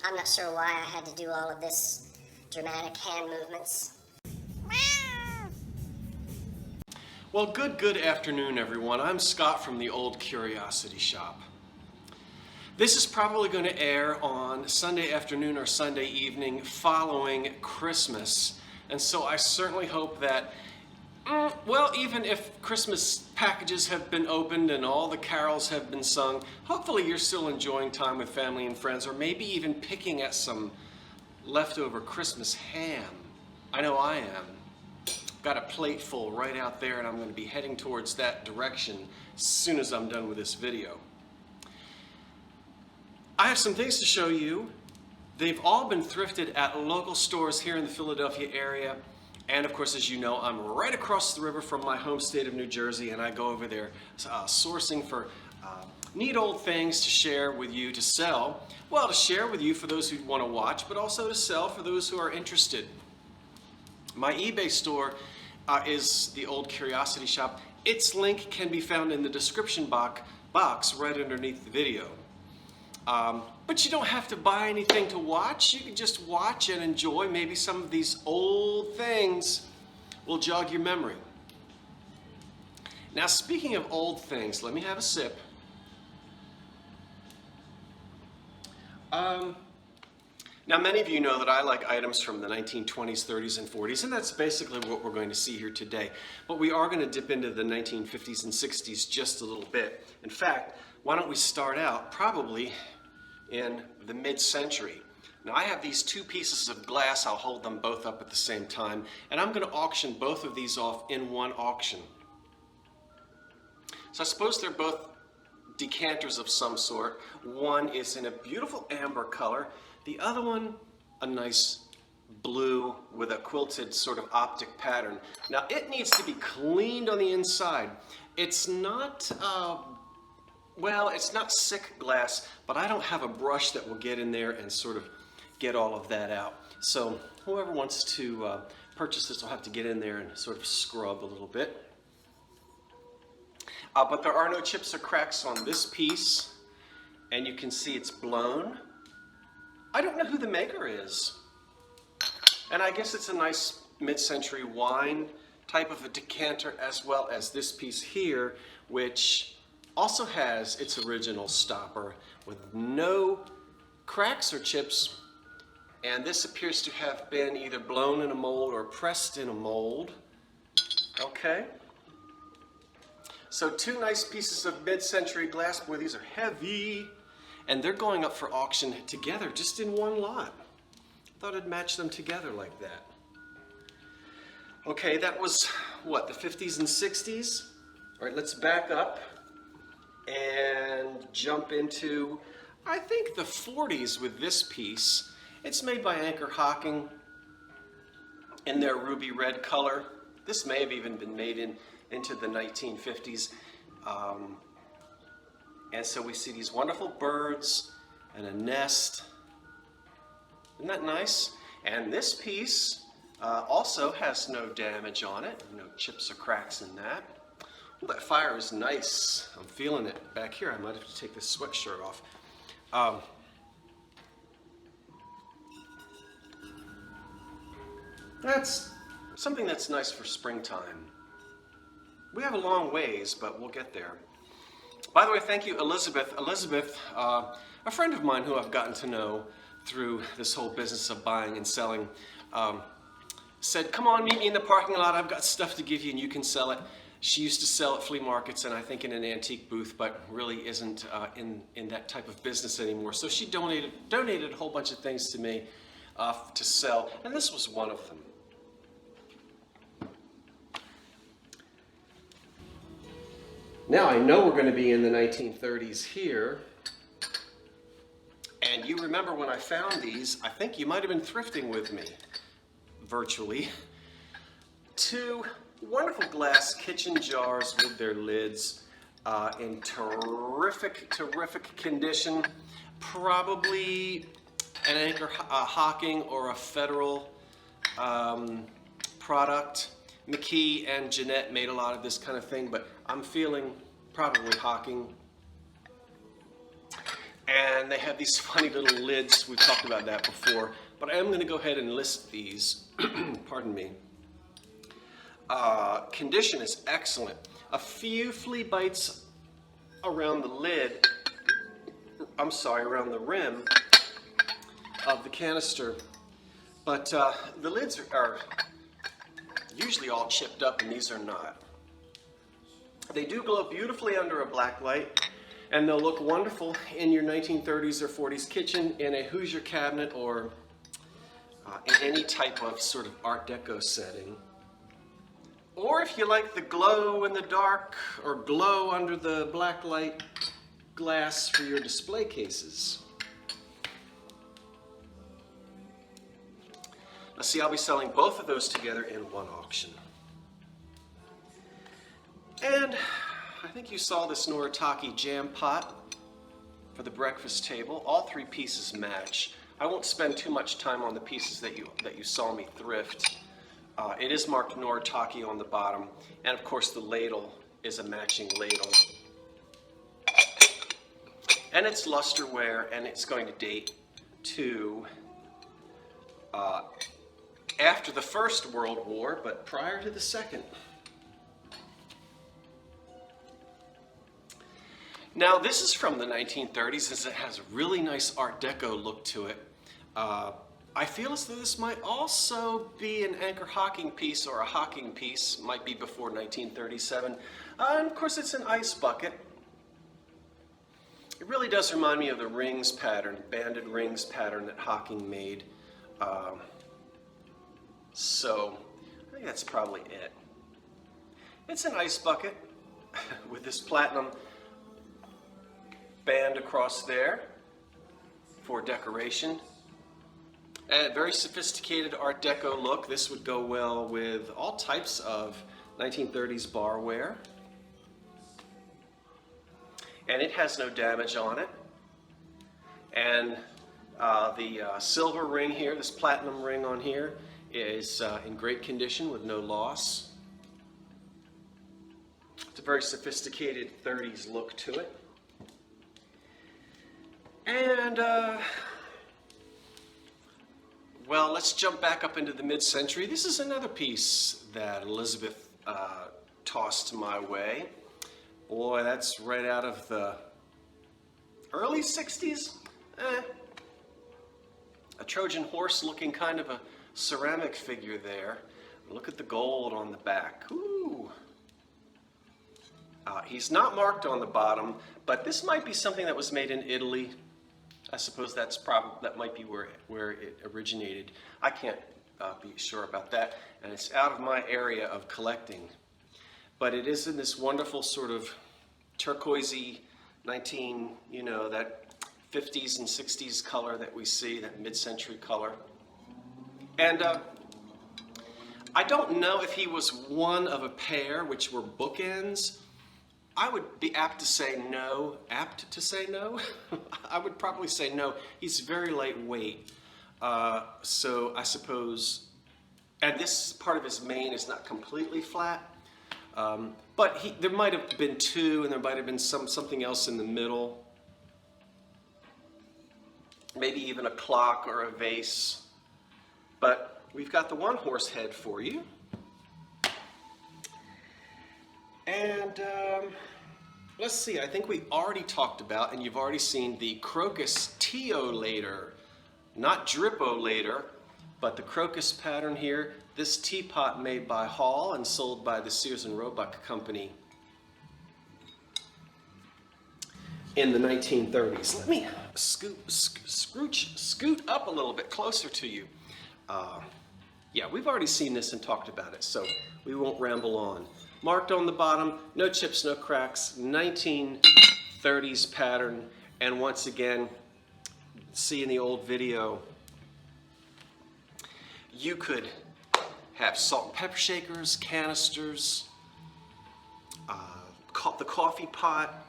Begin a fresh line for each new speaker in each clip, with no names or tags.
I'm not sure why I had to do all of this dramatic hand movements.
Well, good afternoon, everyone. I'm Scott from the Old Curiosity Shop. This is probably going to air on Sunday afternoon or Sunday evening following Christmas. And so I certainly hope that, well, even if Christmas packages have been opened and all the carols have been sung, hopefully you're still enjoying time with family and friends, or maybe even picking at some leftover Christmas ham. I know I am. Got a plate full right out there, and I'm going to be heading towards that direction as soon as I'm done with this video. I have some things to show you. They've all been thrifted at local stores here in the Philadelphia area. And of course, as you know, I'm right across the river from my home state of New Jersey, and I go over there sourcing for neat old things to share with you, to sell. Well, to share with you for those who want to watch, but also to sell for those who are interested. My eBay store is the Old Curiosity Shop. Its link can be found in the description box right underneath the video. But you don't have to buy anything to watch. You can just watch and enjoy. Maybe some of these old things will jog your memory. Now, speaking of old things, let me have a sip. Now, many of you know that I like items from the 1920s, 30s, and 40s, and that's basically what we're going to see here today. But we are going to dip into the 1950s and 60s just a little bit. In fact, why don't we start out probably in the mid-century. Now, I have these two pieces of glass. I'll hold them both up at the same time, and I'm going to auction both of these off in one auction. So I suppose they're both decanters of some sort. One is in a beautiful amber color. The other one, a nice blue with a quilted sort of optic pattern. Now, it needs to be cleaned on the inside. It's not, well, it's not sick glass, but I don't have a brush that will get in there and sort of get all of that out. So whoever wants to purchase this will have to get in there and sort of scrub a little bit. But there are no chips or cracks on this piece, and you can see it's blown. I don't know who the maker is. And I guess it's a nice mid-century wine type of a decanter, as well as this piece here, which also has its original stopper with no cracks or chips. And this appears to have been either blown in a mold or pressed in a mold. Okay. So two nice pieces of mid-century glass. Boy, these are heavy. And they're going up for auction together, just in one lot. Thought I'd match them together like that. Okay, that was, what, the 50s and 60s? All right, let's back up and jump into, I think, the 40s with this piece. It's made by Hocking in their ruby red color. This may have even been made into the 1950s. And so we see these wonderful birds and a nest. Isn't that nice? And this piece also has no damage on it, no chips or cracks in that. Well, that fire is nice. I'm feeling it back here. I might have to take this sweatshirt off. That's something that's nice for springtime. We have a long ways, but we'll get there. By the way, thank you, Elizabeth. Elizabeth, a friend of mine who I've gotten to know through this whole business of buying and selling, said, come on, meet me in the parking lot. I've got stuff to give you and you can sell it. She used to sell at flea markets and I think in an antique booth, but really isn't in that type of business anymore. So she donated a whole bunch of things to me to sell, and this was one of them. Now I know we're going to be in the 1930s here, and you remember when I found these, I think you might have been thrifting with me, virtually. Two wonderful glass kitchen jars with their lids in terrific condition. Probably an Anchor Hocking or a Federal product. McKee and Jeanette made a lot of this kind of thing, but I'm feeling probably Hocking. And they have these funny little lids. We've talked about that before. But I am going to go ahead and list these. Pardon me. Condition is excellent. A few flea bites around the lid. I'm sorry, around the rim of the canister. But the lids are usually all chipped up, and these are not. They do glow beautifully under a black light. And they'll look wonderful in your 1930s or 40s kitchen, in a Hoosier cabinet, or in any type of sort of Art Deco setting. Or if you like the glow in the dark, or glow under the black light glass for your display cases. Now see, I'll be selling both of those together in one auction. And I think you saw this Noritake jam pot for the breakfast table. All three pieces match. I won't spend too much time on the pieces that you saw me thrift. It is marked Noritake on the bottom, and of course the ladle is a matching ladle. And it's lusterware, and it's going to date to after the First World War, but prior to the Second. Now this is from the 1930s, as it has a really nice Art Deco look to it. I feel as though this might also be an Anchor Hocking piece, or a Hocking piece, might be before 1937. And of course it's an ice bucket. It really does remind me of the rings pattern, banded rings pattern that Hocking made. So I think that's probably it. It's an ice bucket with this platinum band across there for decoration. A very sophisticated Art Deco look. This would go well with all types of 1930s barware. And it has no damage on it. And the silver ring here, this platinum ring on here, is in great condition with no loss. It's a very sophisticated 30s look to it. And, well, let's jump back up into the mid-century. This is another piece that Elizabeth tossed my way. Boy, that's right out of the early 60s. A Trojan horse looking kind of a ceramic figure there. Look at the gold on the back. Ooh. He's not marked on the bottom, but this might be something that was made in Italy. I suppose that might be where it originated. I can't be sure about that, and it's out of my area of collecting. But it is in this wonderful sort of turquoisey that 50s and 60s color that we see, that mid-century color. And I don't know if he was one of a pair which were bookends. I would be apt to say no. Apt to say no? I would probably say no. He's very lightweight. So I suppose, and this part of his mane is not completely flat. But there might have been two, and there might have been something else in the middle. Maybe even a clock or a vase. But we've got the one horse head for you. And let's see, I think we already talked about, and you've already seen, the crocus teolater. Not dripolater, but the crocus pattern here. This teapot made by Hall and sold by the Sears and Roebuck Company in the 1930s. Let me scoot up a little bit closer to you. Yeah, we've already seen this and talked about it, so we won't ramble on. Marked on the bottom, no chips, no cracks, 1930s pattern, and once again, see in the old video, you could have salt and pepper shakers, canisters, the coffee pot,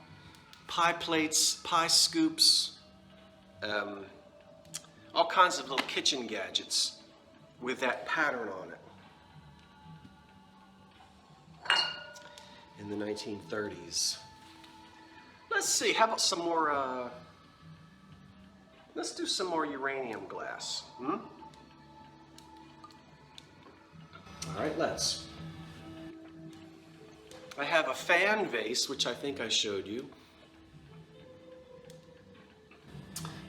pie plates, pie scoops, all kinds of little kitchen gadgets with that pattern on it in the 1930s. Let's see, how about some more Let's do some more uranium glass. All right, let's. I have a fan vase, which I think I showed you.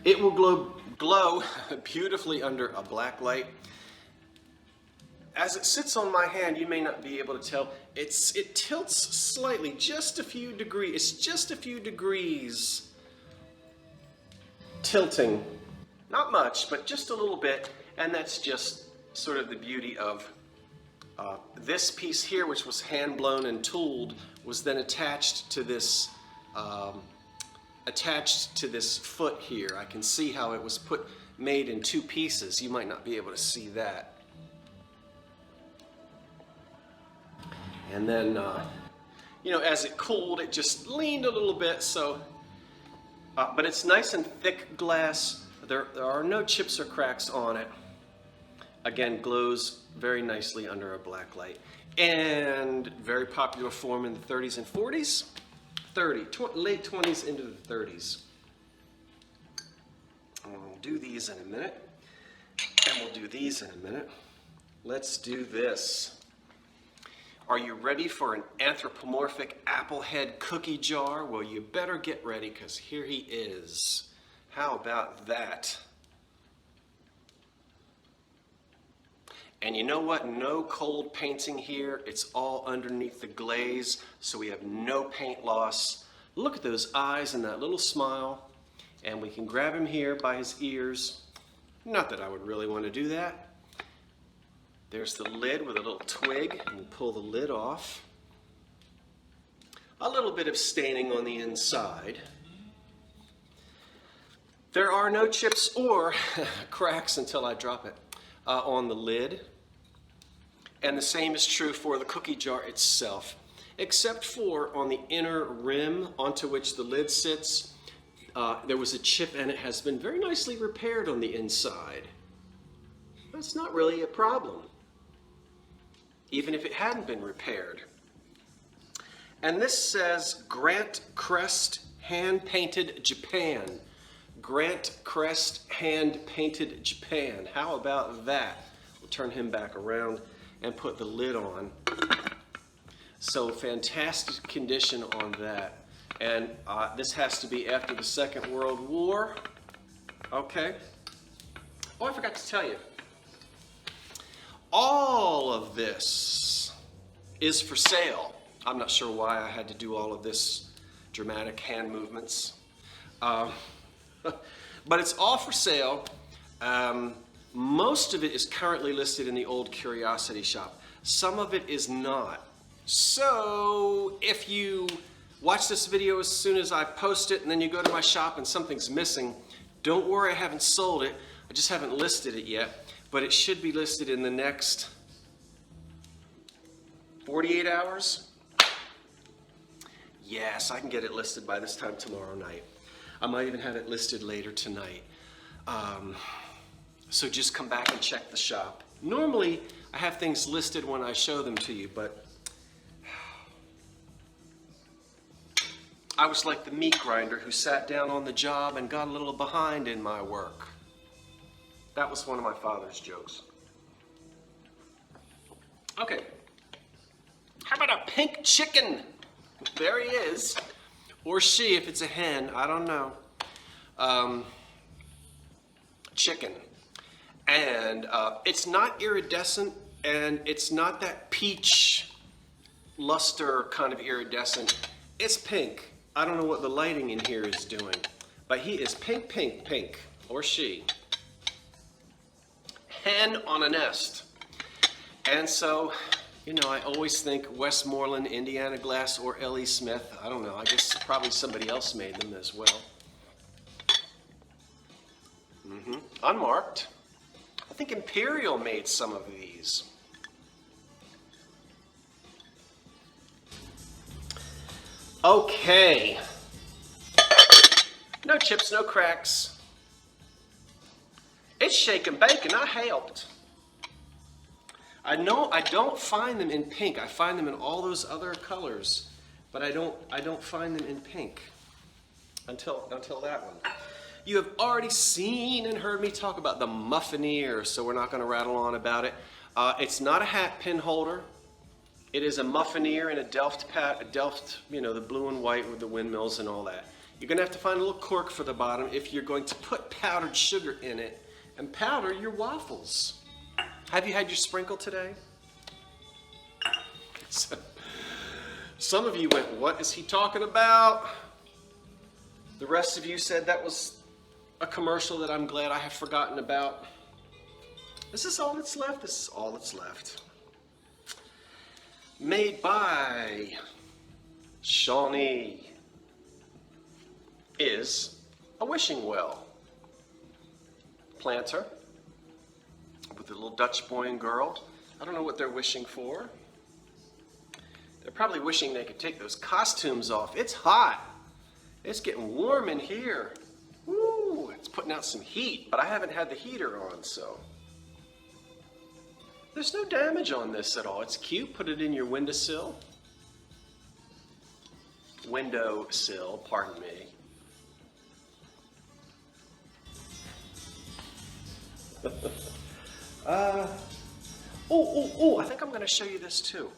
It will glow beautifully under a black light. As it sits on my hand, you may not be able to tell. It tilts slightly, just a few degrees. It's just a few degrees tilting. Not much, but just a little bit. And that's just sort of the beauty of this piece here, which was hand blown and tooled, was then attached to this foot here. I can see how it was made in two pieces. You might not be able to see that. And then, you know, as it cooled, it just leaned a little bit. So, but it's nice and thick glass. There are no chips or cracks on it. Again, glows very nicely under a black light. And very popular form in the 30s and 40s. Late 20s into the 30s. And we'll do these in a minute. And we'll do these in a minute. Let's do this. Are you ready for an anthropomorphic apple head cookie jar? Well, you better get ready, because here he is. How about that? And you know what? No cold painting here. It's all underneath the glaze, so we have no paint loss. Look at those eyes and that little smile. And we can grab him here by his ears. Not that I would really want to do that. There's the lid with a little twig, and we pull the lid off. A little bit of staining on the inside. There are no chips or cracks until I drop it on the lid. And the same is true for the cookie jar itself, except for on the inner rim onto which the lid sits. There was a chip, and it has been very nicely repaired on the inside. That's not really a problem, even if it hadn't been repaired. And this says Grant Crest Hand Painted Japan. Grant Crest Hand Painted Japan. How about that? We'll turn him back around and put the lid on. So fantastic condition on that. And this has to be after the Second World War. Okay. Oh, I forgot to tell you. All of this is for sale. I'm not sure why I had to do all of this dramatic hand movements. But it's all for sale. Most of it is currently listed in the old Curiosity Shop. Some of it is not. So if you watch this video as soon as I post it and then you go to my shop and something's missing, don't worry, I haven't sold it. I just haven't listed it yet. But it should be listed in the next 48 hours. Yes, I can get it listed by this time tomorrow night. I might even have it listed later tonight. So just come back and check the shop. Normally, I have things listed when I show them to you, but I was like the meat grinder who sat down on the job and got a little behind in my work. That was one of my father's jokes. Okay. How about a pink chicken? There he is. Or she, if it's a hen, I don't know. Chicken. And it's not iridescent, and it's not that peach luster kind of iridescent. It's pink. I don't know what the lighting in here is doing, but he is pink, pink, pink. Or she. Hen on a nest. And so, you know, I always think Westmoreland, Indiana Glass, or L.E. Smith. I don't know, I guess probably somebody else made them as well. Unmarked. I think Imperial made some of these. Okay. No chips, no cracks. It's shake and bake, and I helped. I know I don't find them in pink. I find them in all those other colors, but I don't find them in pink until that one. You have already seen and heard me talk about the Muffineer, so we're not going to rattle on about it. It's not a hat pin holder. It is a Muffineer in a Delft, you know, the blue and white with the windmills and all that. You're going to have to find a little cork for the bottom if you're going to put powdered sugar in it and powder your waffles. Have you had your sprinkle today? So, some of you went, what is he talking about? The rest of you said that was a commercial that I'm glad I have forgotten about. This is all that's left. This is all that's left. Made by Shawnee is a wishing well planter with a little Dutch boy and girl. I don't know what they're wishing for. They're probably wishing they could take those costumes off. It's hot. It's getting warm in here. Woo, it's putting out some heat, but I haven't had the heater on, so. There's no damage on this at all. It's cute. Put it in your windowsill. Windowsill, pardon me. I think I'm going to show you this too.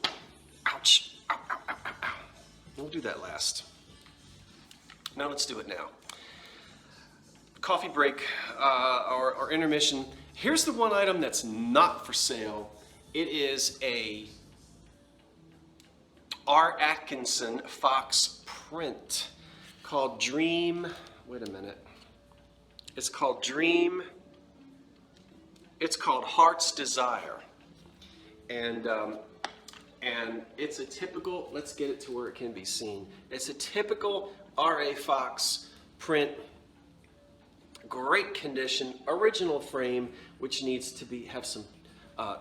Ouch. Ow, ow, ow, ow, ow. We'll do that last. Now let's do it now. Coffee break or intermission. Here's the one item that's not for sale. It is a R. Atkinson Fox print called Dream. Wait a minute. It's called Dream. It's called Heart's Desire. And it's a typical, let's get it to where it can be seen. It's a typical R.A. Fox print. Great condition, original frame, which needs to have some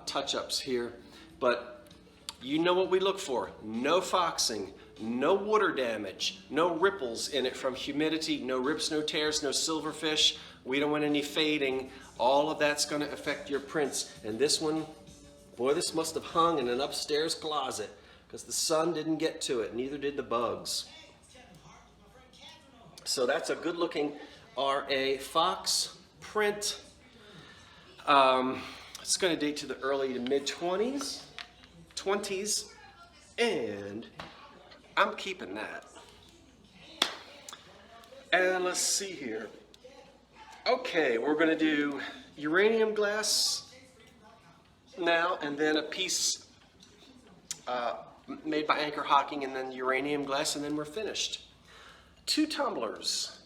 touch-ups here. But you know what we look for. No foxing, no water damage, no ripples in it from humidity, no rips, no tears, no silverfish. We don't want any fading. All of that's going to affect your prints. And this one, boy, this must have hung in an upstairs closet because the sun didn't get to it, neither did the bugs. So that's a good-looking R.A. Fox print. It's going to date to the early to mid-20s, and I'm keeping that. And let's see here. Okay, we're going to do Uranium Glass now, and then a piece made by Anchor Hocking, and then Uranium Glass, and then we're finished. 2 tumblers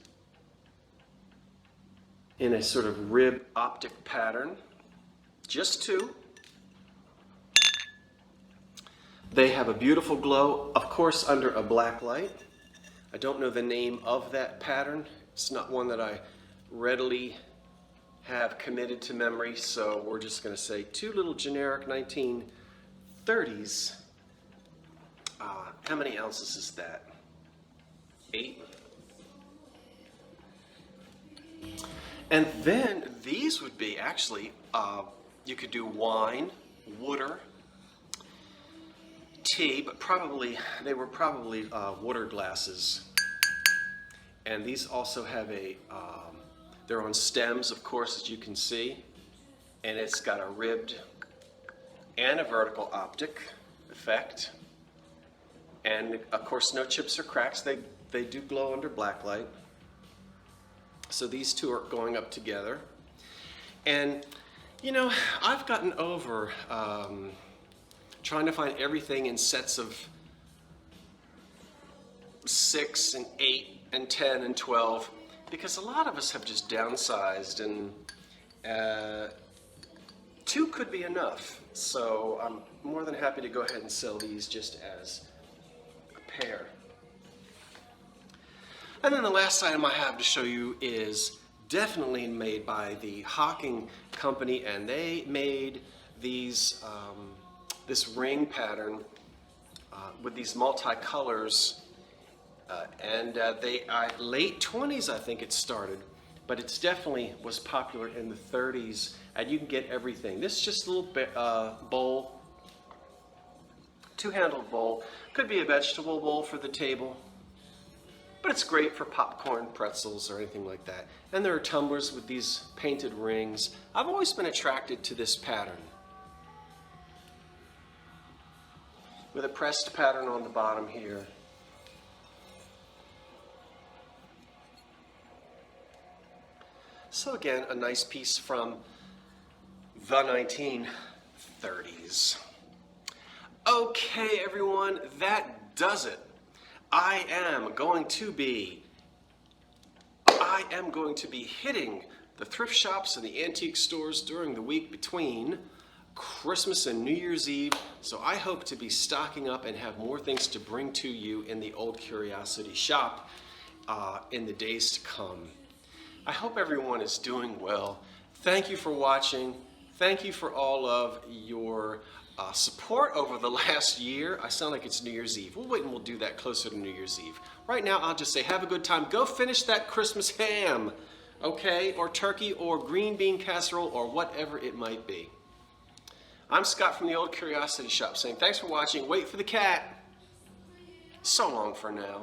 in a sort of rib optic pattern. Just 2. They have a beautiful glow, of course, under a black light. I don't know the name of that pattern. It's not one that I readily have committed to memory, so we're just going to say 2 little generic 1930s. How many ounces is that? 8. And then these would be actually, you could do wine, water, tea, but they were probably water glasses. And these also have they're on stems, of course, as you can see. And it's got a ribbed and a vertical optic effect. And of course, no chips or cracks. They do glow under black light. So these 2 are going up together. And, you know, I've gotten over trying to find everything in sets of 6 and 8 and 10 and 12, because a lot of us have just downsized, and 2 could be enough. So I'm more than happy to go ahead and sell these just as a pair. And then the last item I have to show you is definitely made by the Hocking company, and they made these this ring pattern with these multicolors, and they late 20s I think it started, but it's definitely was popular in the 30s, and you can get everything. This is just a little bowl, 2-handled bowl. Could be a vegetable bowl for the table. but it's great for popcorn, pretzels, or anything like that. And there are tumblers with these painted rings. I've always been attracted to this pattern, with a pressed pattern on the bottom here. So again, a nice piece from the 1930s. Okay, everyone, that does it. I am going to be hitting the thrift shops and the antique stores during the week between Christmas and New Year's Eve, so I hope to be stocking up and have more things to bring to you in the Old Curiosity Shop in the days to come. I hope everyone is doing well. Thank you for watching. Thank you for all of your support over the last year. I sound like it's New Year's Eve. We'll wait and we'll do that closer to New Year's Eve. Right now, I'll just say have a good time. Go finish that Christmas ham, okay? Or turkey, or green bean casserole, or whatever it might be. I'm Scott from the Old Curiosity Shop saying thanks for watching. Wait for the cat. So long for now.